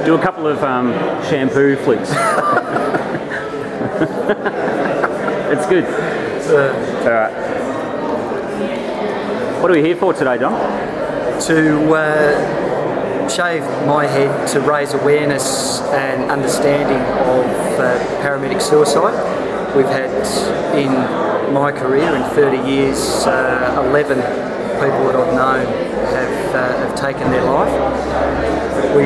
Do a couple of shampoo flicks. It's good. All right. What are we here for today, Don? To shave my head to raise awareness and understanding of paramedic suicide. We've had in my career in 30 years 11 people that I've known have taken their life. We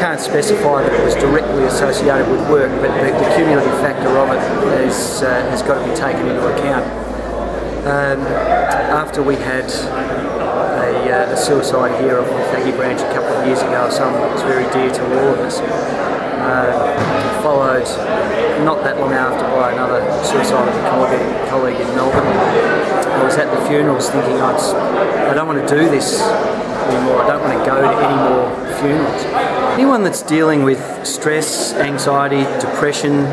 can't specify that it was directly associated with work, but the cumulative factor of it has got to be taken into account. After we had a suicide here of the VACU branch a couple of years ago, someone that was very dear to all of us, followed not that long after by another suicide of a colleague in Melbourne. I was at the funerals thinking, I don't want to do this anymore, I don't want to go to any more funerals. Anyone that's dealing with stress, anxiety, depression,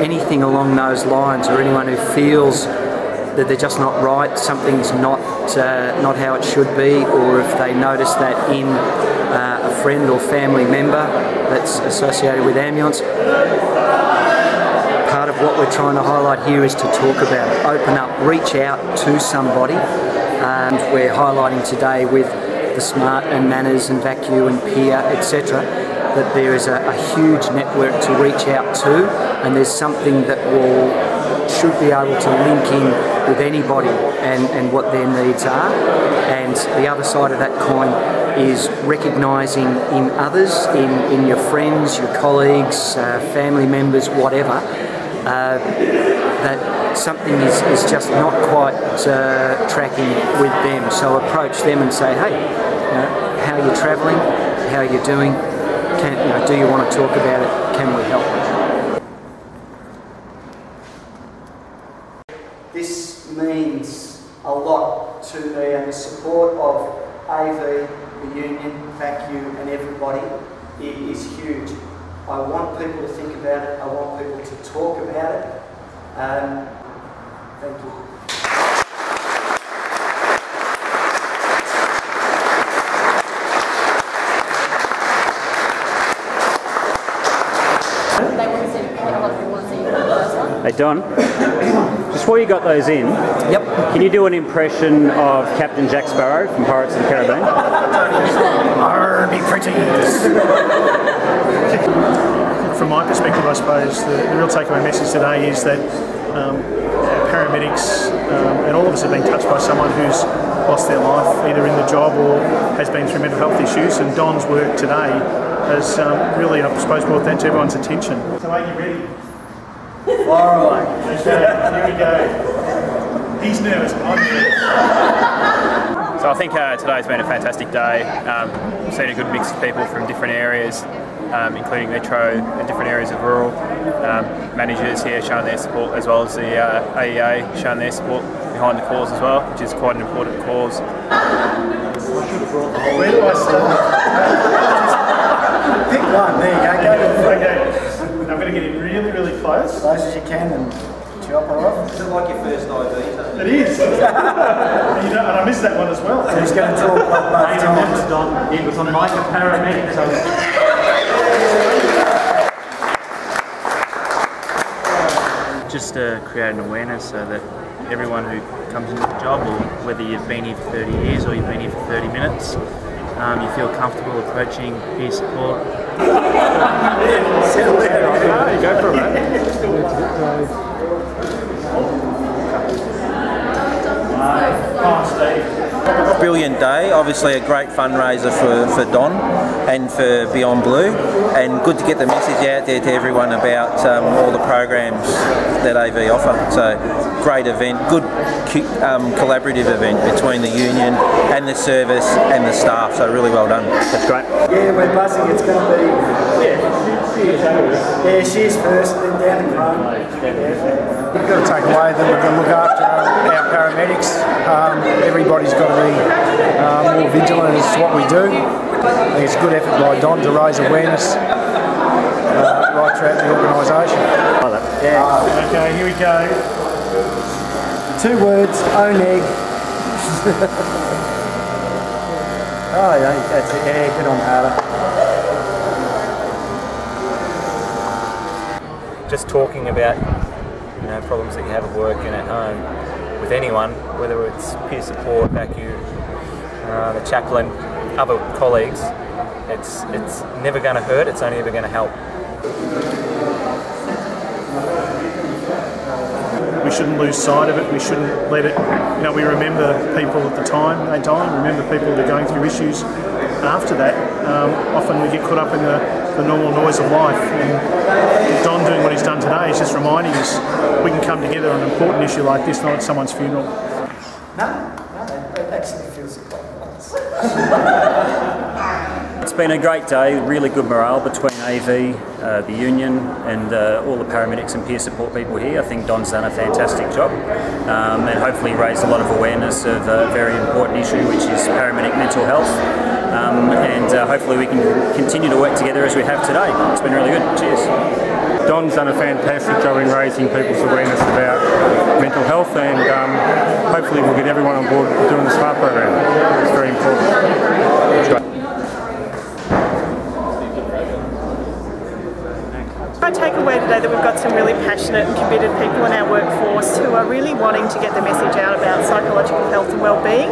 anything along those lines, or anyone who feels that they're just not right, something's not how it should be, or if they notice that in a friend or family member that's associated with ambulance, part of what we're trying to highlight here is to talk about it, open up, reach out to somebody. We're highlighting today with the SMART and Manners and VACU and Peer, etc., that there is a huge network to reach out to, and there's something that should be able to link in with anybody and what their needs are. And the other side of that coin is recognising in others, in your friends, your colleagues, family members, whatever, that something is just not quite tracking with them. So approach them and say, hey, how are you travelling? How are you doing? Do you want to talk about it? Can we help? This means a lot to me, and the support of AV, the union, VACU and everybody is huge. I want people to think about it, I want people to talk about it. Thank you. Hey Don, just before you got those in, yep. Can you do an impression of Captain Jack Sparrow from Pirates of the Caribbean? Be pretty. From my perspective, I suppose the real takeaway message today is that paramedics and all of us have been touched by someone who's lost their life either in the job or has been through mental health issues, and Don's work today has really, I suppose, brought that to everyone's attention. So are you ready? Far away. Okay, here we go. He's nervous, I'm nervous. So I think today's been a fantastic day. We've seen a good mix of people from different areas, including metro and different areas of rural. Managers here showing their support, as well as the AEA showing their support behind the cause as well, which is quite an important cause. Where do I start? Pick one, there you go. Okay. I'm going to get it really, really close. As close as you can and chop her off. Is it like your first IV? It is. And I missed that one as well. He's going to talk about both times. Don, it was on like a paramedic. Just create an awareness so that everyone who comes into the job, or whether you've been here for 30 years or you've been here for 30 minutes, you feel comfortable approaching peer support. Settle down. Go for it. Brilliant day, obviously a great fundraiser for Don and for Beyond Blue, and good to get the message out there to everyone about all the programs that AV offer. So great event, good collaborative event between the union and the service and the staff, so really well done. That's great. Yeah, we're buzzing, it's going to be... Yeah, she's first, then down to Chrome. We've got to take away that we've got to look after our paramedics. Everybody's got to be more vigilant as to what we do. I think it's a good effort by Don to raise awareness right throughout the organisation. Yeah. Okay, here we go. 2 words, own egg. Oh yeah, that's it. Yeah, good on Harder. just talking about problems that you have at work and at home with anyone, whether it's peer support, VACU, the chaplain, other colleagues, it's never going to hurt, it's only ever going to help. We shouldn't lose sight of it, we shouldn't let it, we remember people at the time they die, remember people that are going through issues after that. Often we get caught up in the normal noise of life, and Don doing what he's done today is just reminding us we can come together on an important issue like this, not at someone's funeral. No, it actually feels quite nice. It's been a great day, really good morale between AV, the union and all the paramedics and peer support people here. I think Don's done a fantastic job and hopefully raised a lot of awareness of a very important issue, which is paramedic mental health. And hopefully we can continue to work together as we have today. It's been really good. Cheers. Don's done a fantastic job in raising people's awareness about mental health, and hopefully we'll get everyone on board doing the SMART program. It's very important. It's great. I take away today that we've got some really passionate and committed people in our workforce who are really wanting to get the message out about psychological health and well-being.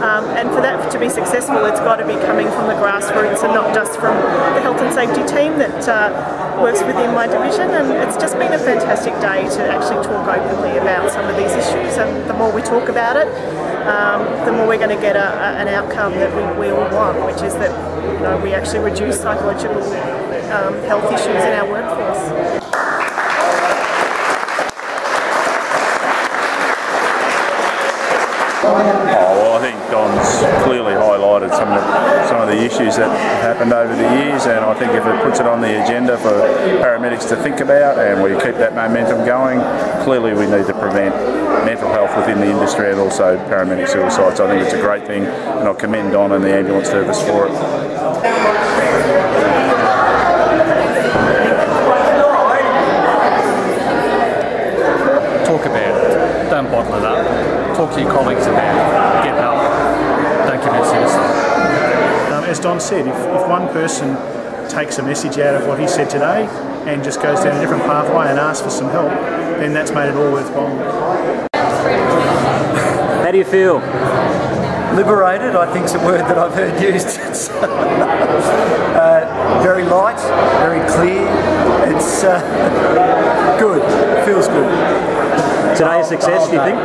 And for that to be successful, it's got to be coming from the grassroots and not just from the health and safety team that works within my division. And it's just been a fantastic day to actually talk openly about some of these issues. And the more we talk about it, the more we're going to get an outcome that we all want, which is that we actually reduce psychological health issues in our workforce. Well, I think Don's clearly highlighted some of the issues that have happened over the years, and I think if it puts it on the agenda for paramedics to think about and we keep that momentum going, clearly we need to prevent mental health within the industry and also paramedic suicides. I think it's a great thing, and I commend Don and the ambulance service for it. Talk about it. Don't bottle it up. Talk to your colleagues about it. Get help. Don't commit suicide. As Don said, if one person takes a message out of what he said today and just goes down a different pathway and asks for some help, then that's made it all worthwhile. How do you feel? Liberated, I think, is a word that I've heard used. It's very light, very clear. It's good. It feels good. Today's success, do you think?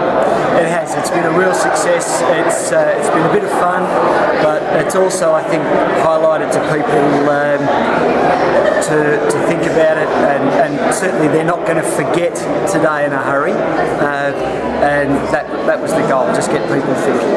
It has. It's been a real success. It's been a bit of fun, but it's also, I think, highlighted to people to think about it, and certainly they're not going to forget today in a hurry. And that was the goal, just get people thinking.